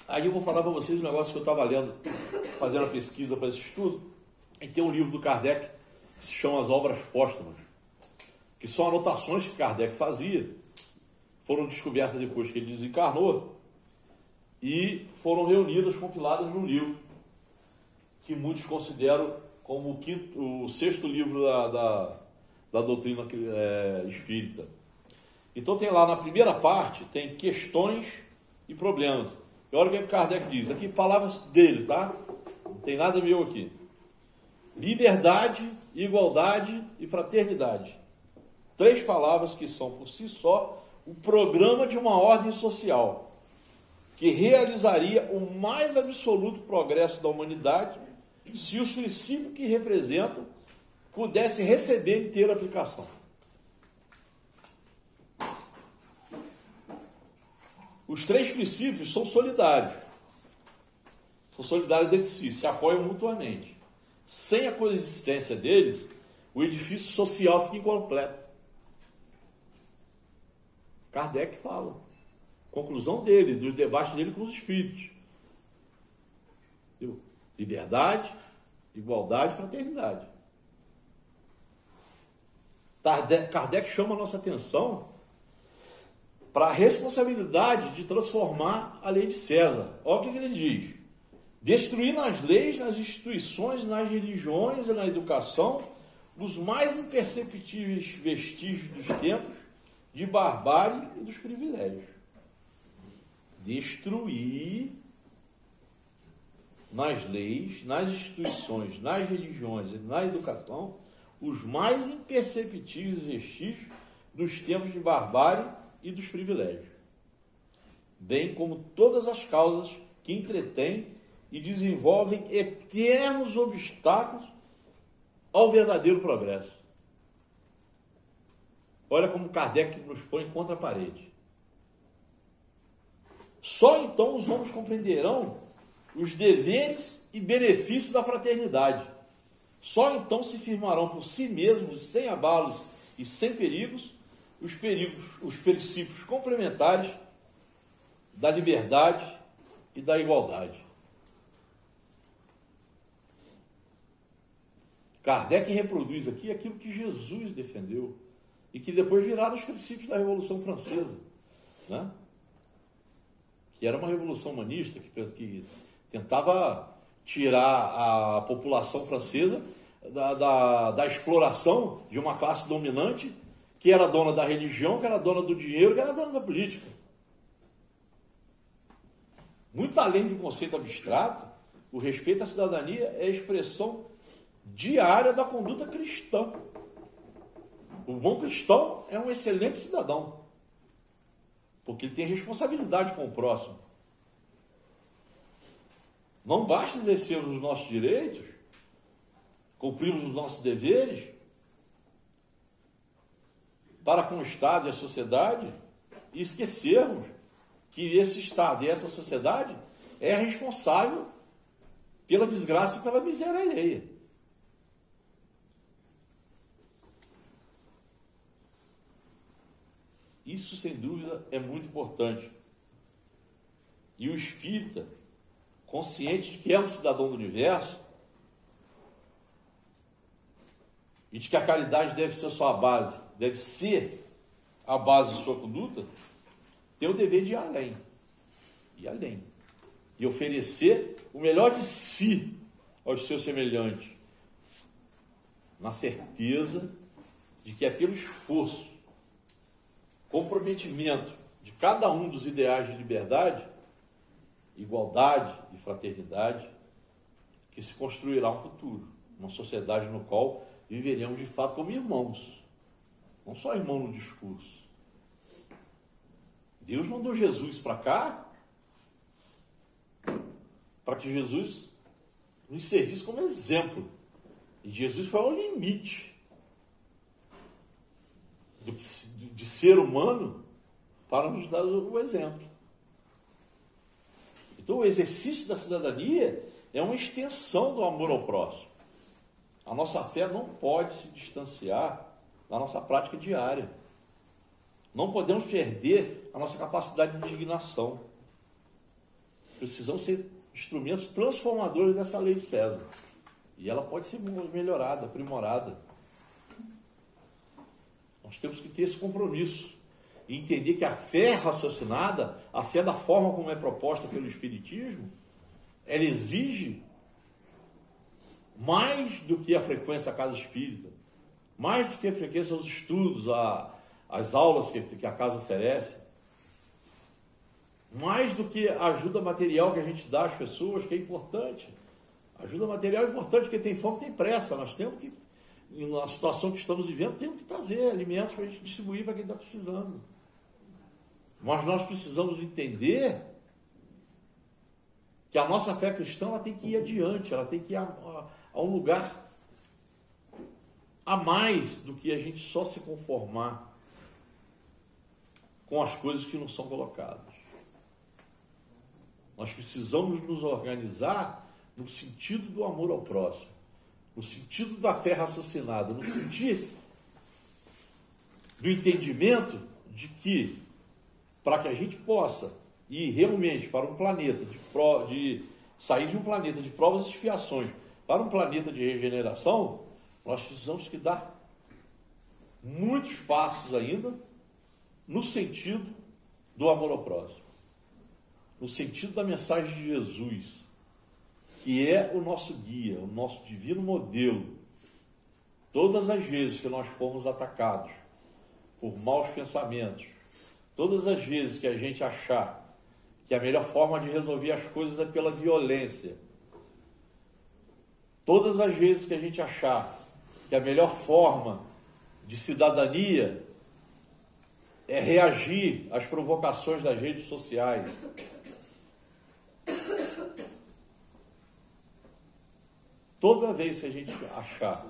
Aí eu vou falar para vocês um negócio que eu estava lendo, fazendo a pesquisa para esse estudo, e tem um livro do Kardec que se chama As Obras Póstumas, que são anotações que Kardec fazia, foram descobertas depois que ele desencarnou e foram reunidas, compiladas num livro que muitos consideram como o 6º livro da doutrina espírita. Então tem lá na primeira parte, tem questões e problemas. E olha o que Kardec diz, aqui palavras dele, tá? Não tem nada meu aqui. Liberdade, igualdade e fraternidade. 3 palavras que são por si só o programa de uma ordem social que realizaria o mais absoluto progresso da humanidade se os princípios que representam pudessem receber e ter aplicação. Os 3 princípios são solidários. são solidários entre si, se apoiam mutuamente. Sem a coexistência deles, o edifício social fica incompleto. Kardec fala. Conclusão dele, dos debates dele com os espíritos. Liberdade, igualdade e fraternidade. Kardec chama a nossa atenção para a responsabilidade de transformar a lei de César. Olha o que ele diz. Destruir nas leis, nas instituições, nas religiões e na educação os mais imperceptíveis vestígios dos tempos de barbárie e dos privilégios. Destruir nas leis, nas instituições, nas religiões e na educação os mais imperceptíveis vestígios dos tempos de barbárie e dos privilégios, bem como todas as causas que entretêm e desenvolvem eternos obstáculos ao verdadeiro progresso. Olha como Kardec nos põe contra a parede. Só então os homens compreenderão os deveres e benefícios da fraternidade. Só então se firmarão por si mesmos, sem abalos e sem perigos, os princípios complementares da liberdade e da igualdade. Kardec reproduz aqui aquilo que Jesus defendeu e que depois viraram os princípios da Revolução Francesa, né? Que era uma revolução humanista que tentava tirar a população francesa da exploração de uma classe dominante que era dona da religião, que era dona do dinheiro, que era dona da política. Muito além de um conceito abstrato, o respeito à cidadania é a expressão diária da conduta cristã. O bom cristão é um excelente cidadão, porque ele tem responsabilidade com o próximo. Não basta exercermos os nossos direitos, cumprirmos os nossos deveres para com o Estado e a sociedade e esquecermos que esse Estado e essa sociedade é responsável pela desgraça e pela miséria alheia. Isso, sem dúvida, é muito importante. E o espírita, consciente de que é um cidadão do universo e de que a caridade deve ser sua base, deve ser a base de sua conduta, tem o dever de ir além. Ir além. E oferecer o melhor de si aos seus semelhantes, na certeza de que é pelo esforço, comprometimento de cada um dos ideais de liberdade, igualdade e fraternidade, que se construirá um futuro, uma sociedade no qual viveremos de fato como irmãos, não só irmão no discurso. Deus mandou Jesus para cá para que Jesus nos servisse como exemplo, e Jesus foi ao limite de ser humano para nos dar o exemplo. Então, o exercício da cidadania é uma extensão do amor ao próximo. A nossa fé não pode se distanciar da nossa prática diária. Não podemos perder a nossa capacidade de indignação. Precisamos ser instrumentos transformadores dessa lei de César. E ela pode ser melhorada, aprimorada. Nós temos que ter esse compromisso e entender que a fé raciocinada, a fé da forma como é proposta pelo Espiritismo, ela exige mais do que a frequência à casa espírita, mais do que a frequência aos estudos, às aulas que a casa oferece, mais do que a ajuda material que a gente dá às pessoas, que é importante. A ajuda material é importante, porque tem fome, tem pressa. Nós temos que, na situação que estamos vivendo, temos que trazer alimentos para a gente distribuir para quem está precisando. Mas nós precisamos entender que a nossa fé cristã ela tem que ir adiante, ela tem que ir a um lugar a mais do que a gente só se conformar com as coisas que não são colocadas. Nós precisamos nos organizar no sentido do amor ao próximo, no sentido da fé raciocinada, no sentido do entendimento de que, para que a gente possa ir realmente para um planeta, de sair de um planeta de provas e expiações para um planeta de regeneração, nós precisamos que dar muitos passos ainda no sentido do amor ao próximo, no sentido da mensagem de Jesus, que é o nosso guia, o nosso divino modelo. Todas as vezes que nós fomos atacados por maus pensamentos, todas as vezes que a gente achar que a melhor forma de resolver as coisas é pela violência, todas as vezes que a gente achar que a melhor forma de cidadania é reagir às provocações das redes sociais, toda vez que a gente achar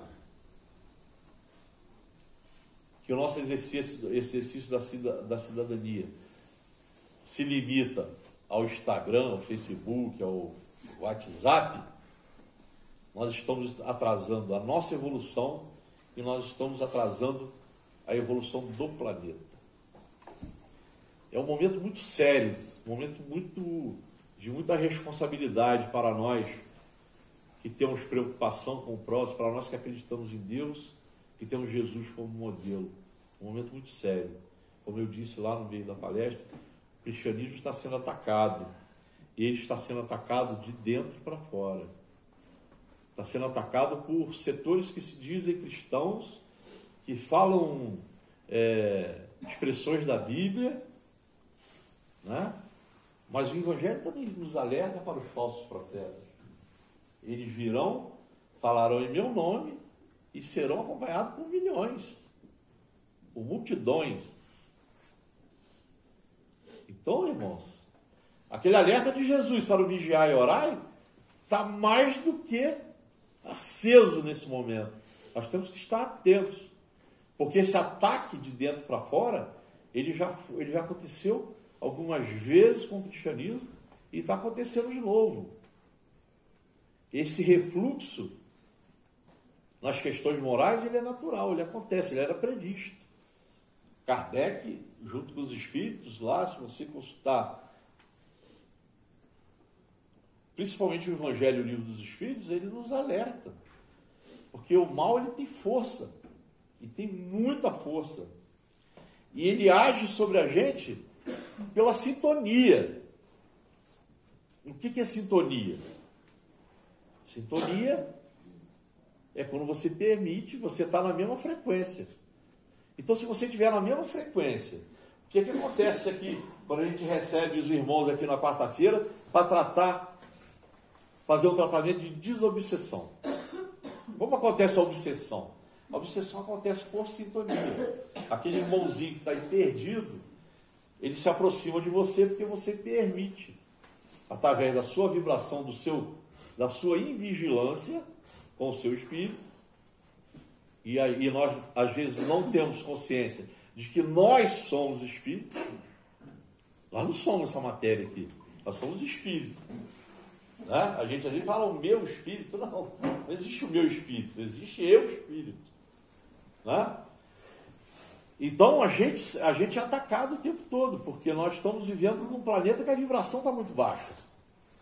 que o nosso exercício da cidadania se limita ao Instagram, ao Facebook, ao WhatsApp, nós estamos atrasando a nossa evolução e nós estamos atrasando a evolução do planeta. É um momento muito sério, um momento de muita responsabilidade para nós que temos preocupação com o próximo, para nós que acreditamos em Deus, que temos Jesus como modelo. Um momento muito sério. Como eu disse lá no meio da palestra, o cristianismo está sendo atacado. E ele está sendo atacado de dentro para fora. Está sendo atacado por setores que se dizem cristãos, que falam expressões da Bíblia, né? Mas o Evangelho também nos alerta para os falsos profetas. Eles virão, falarão em meu nome e serão acompanhados por milhões, por multidões. Então, irmãos, aquele alerta de Jesus para o vigiar e orar está mais do que aceso nesse momento. Nós temos que estar atentos, porque esse ataque de dentro para fora, ele já aconteceu algumas vezes com o cristianismo e está acontecendo de novo. Esse refluxo nas questões morais, ele é natural, ele acontece, ele era previsto. Kardec, junto com os espíritos, lá, se você consultar principalmente o Evangelho e o Livro dos Espíritos, ele nos alerta. Porque o mal, ele tem força, e tem muita força. E ele age sobre a gente pela sintonia. O que é sintonia? Sintonia é quando você permite, você está na mesma frequência. Então, se você estiver na mesma frequência, o que acontece aqui, quando a gente recebe os irmãos aqui na quarta-feira, para fazer um tratamento de desobsessão? Como acontece a obsessão? A obsessão acontece por sintonia. Aquele irmãozinho que está aí perdido, ele se aproxima de você porque você permite, através da sua vibração, da sua invigilância com o seu espírito. E aí nós, às vezes, não temos consciência de que nós somos espíritos. Nós não somos essa matéria aqui. Nós somos espíritos. Né? A gente às vezes fala o meu espírito. Não existe o meu espírito. Existe eu espírito. Né? Então a gente é atacado o tempo todo, porque nós estamos vivendo num planeta que a vibração está muito baixa.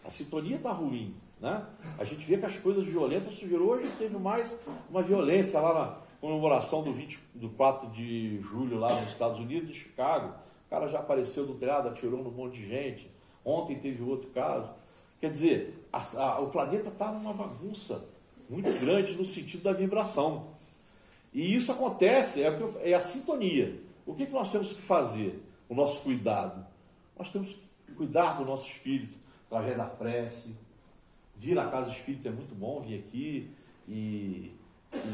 A sintonia está ruim. Né? A gente vê que as coisas violentas surgiram. Hoje teve mais uma violência lá na comemoração do 4 de julho lá nos Estados Unidos, em Chicago. O cara já apareceu do telhado, atirou num monte de gente. Ontem teve outro caso. Quer dizer, o planeta está numa bagunça muito grande no sentido da vibração. E isso acontece, é a sintonia. O que nós temos que fazer? O nosso cuidado. Nós temos que cuidar do nosso espírito através da prece. Vir à casa espírita é muito bom, vir aqui e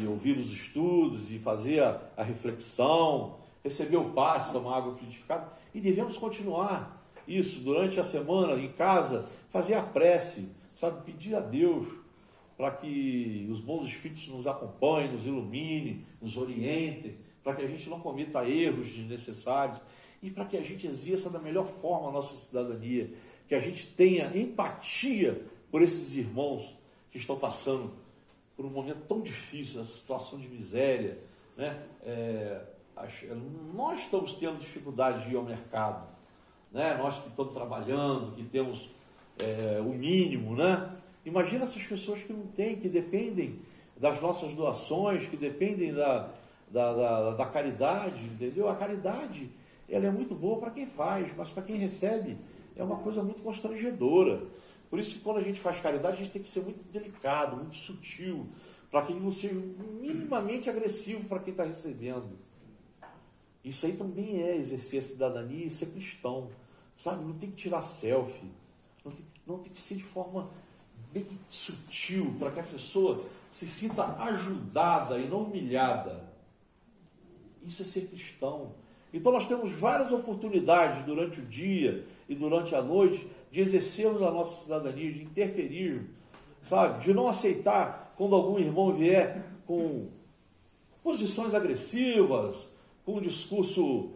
ouvir os estudos e fazer a reflexão, receber o passe, tomar água fluidificada. E devemos continuar isso durante a semana, em casa, fazer a prece, sabe, pedir a Deus para que os bons espíritos nos acompanhem, nos iluminem, nos orientem, para que a gente não cometa erros desnecessários e para que a gente exerça da melhor forma a nossa cidadania, que a gente tenha empatia por esses irmãos que estão passando por um momento tão difícil, essa situação de miséria, né? Nós estamos tendo dificuldade de ir ao mercado, né? Nós que estamos trabalhando, que temos o mínimo, né? Imagina essas pessoas que não têm, que dependem das nossas doações, que dependem da caridade, entendeu? A caridade, ela é muito boa para quem faz, mas para quem recebe é uma coisa muito constrangedora. Por isso que quando a gente faz caridade, a gente tem que ser muito delicado, muito sutil, para que não seja minimamente agressivo para quem está recebendo. Isso aí também é exercer a cidadania e ser cristão, sabe? Não tem que tirar selfie, não tem que ser de forma bem sutil, para que a pessoa se sinta ajudada e não humilhada. Isso é ser cristão. Então nós temos várias oportunidades durante o dia e durante a noite de exercermos a nossa cidadania, de interferir, sabe? De não aceitar quando algum irmão vier com posições agressivas, com um discurso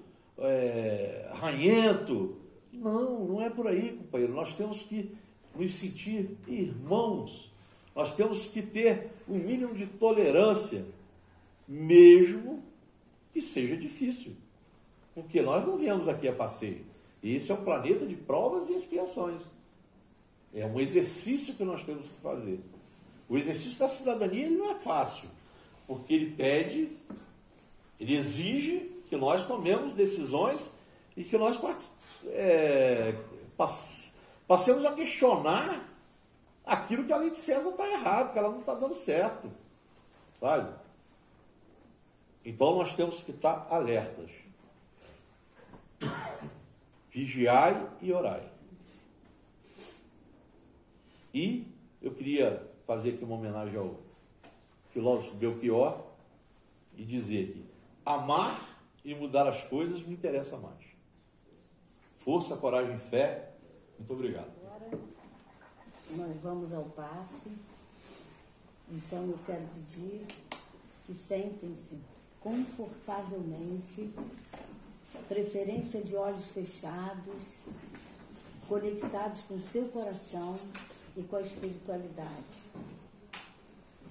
ranhento. Não é por aí, companheiro. Nós temos que nos sentir irmãos. Nós temos que ter um mínimo de tolerância, mesmo que seja difícil. Porque nós não viemos aqui a passeio. Esse é um planeta de provas e expiações. É um exercício que nós temos que fazer. O exercício da cidadania ele não é fácil, porque ele pede, ele exige que nós tomemos decisões e que nós passemos a questionar aquilo que a lei de César está errado, que ela não está dando certo. Sabe? Então nós temos que estar alertas. Vigiai e orai. E eu queria fazer aqui uma homenagem ao filósofo Belchior e dizer que amar e mudar as coisas me interessa mais. Força, coragem e fé. Muito obrigado. Agora nós vamos ao passe. Então eu quero pedir que sentem-se confortavelmente, preferência de olhos fechados, conectados com o seu coração e com a espiritualidade.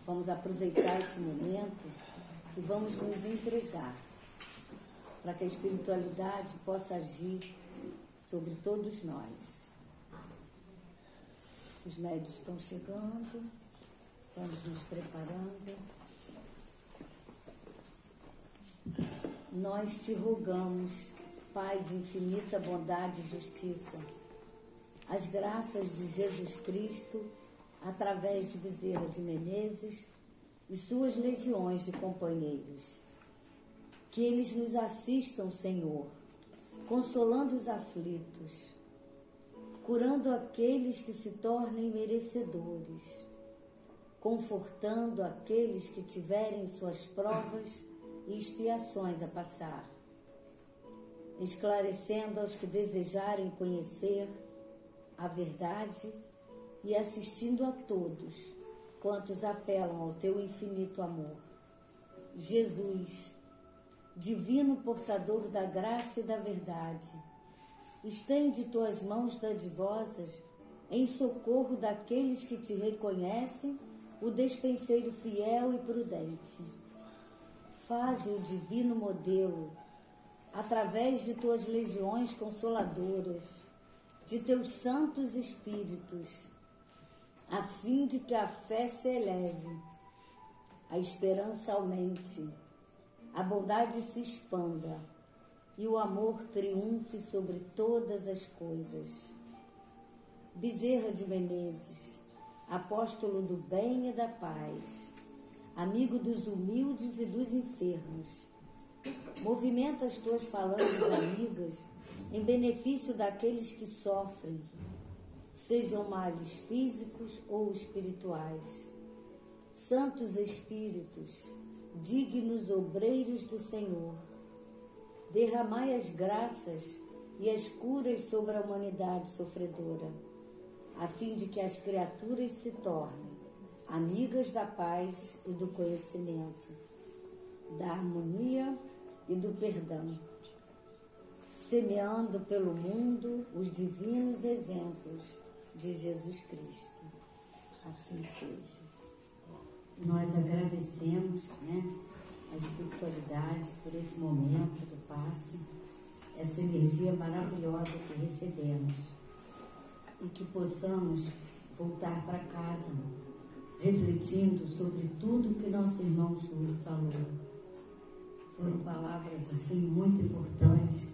Vamos aproveitar esse momento e vamos nos entregar para que a espiritualidade possa agir sobre todos nós. Os médios estão chegando, vamos nos preparando. Nós te rogamos, Pai de infinita bondade e justiça, as graças de Jesus Cristo, através de Bezerra de Menezes e suas legiões de companheiros. Que eles nos assistam, Senhor, consolando os aflitos, curando aqueles que se tornem merecedores, confortando aqueles que tiverem suas provas e expiações a passar, esclarecendo aos que desejarem conhecer a verdade e assistindo a todos quantos apelam ao teu infinito amor. Jesus, divino portador da graça e da verdade, estende tuas mãos dadivosas em socorro daqueles que te reconhecem o despenseiro fiel e prudente. Faze o divino modelo, através de tuas legiões consoladoras, de teus santos espíritos, a fim de que a fé se eleve, a esperança aumente, a bondade se expanda e o amor triunfe sobre todas as coisas. Bezerra de Menezes, apóstolo do bem e da paz, amigo dos humildes e dos enfermos, movimenta as tuas falanges amigas em benefício daqueles que sofrem, sejam males físicos ou espirituais. Santos Espíritos, dignos obreiros do Senhor, derramai as graças e as curas sobre a humanidade sofredora, a fim de que as criaturas se tornem amigas da paz e do conhecimento, da harmonia e do perdão. semeando pelo mundo os divinos exemplos de Jesus Cristo. Assim seja. Nós agradecemos, a espiritualidade por esse momento do passe, essa energia maravilhosa que recebemos, e que possamos voltar para casa refletindo sobre tudo que nosso irmão Júlio falou. Foram palavras assim muito importantes,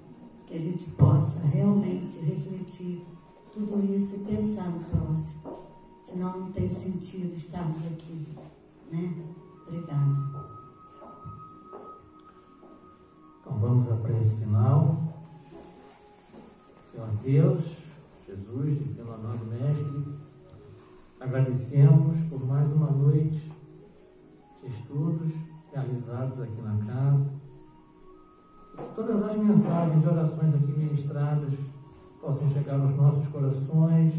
que a gente possa realmente refletir tudo isso e pensar no próximo. Senão não tem sentido estarmos aqui, Obrigada. Então vamos à prece final. Senhor Deus, Jesus, divino amado Mestre, agradecemos por mais uma noite de estudos realizados aqui na casa, e que todas as mensagens e orações aqui ministradas possam chegar aos nossos corações,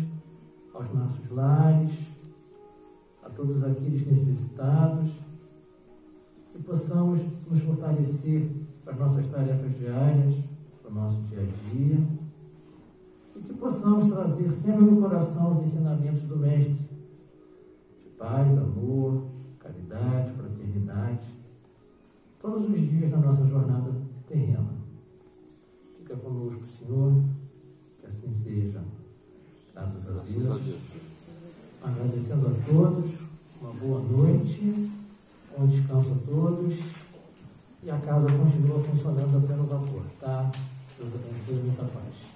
aos nossos lares, a todos aqueles necessitados, que possamos nos fortalecer para as nossas tarefas diárias, para o nosso dia a dia, e que possamos trazer sempre no coração os ensinamentos do Mestre, de paz, amor, caridade, fraternidade, todos os dias na nossa jornada terrena. Fica conosco, Senhor, que assim seja. Graças a Deus. Agradecendo a todos, uma boa noite, bom descanso a todos, e a casa continua funcionando até no vapor, tá? Deus abençoe e muita paz.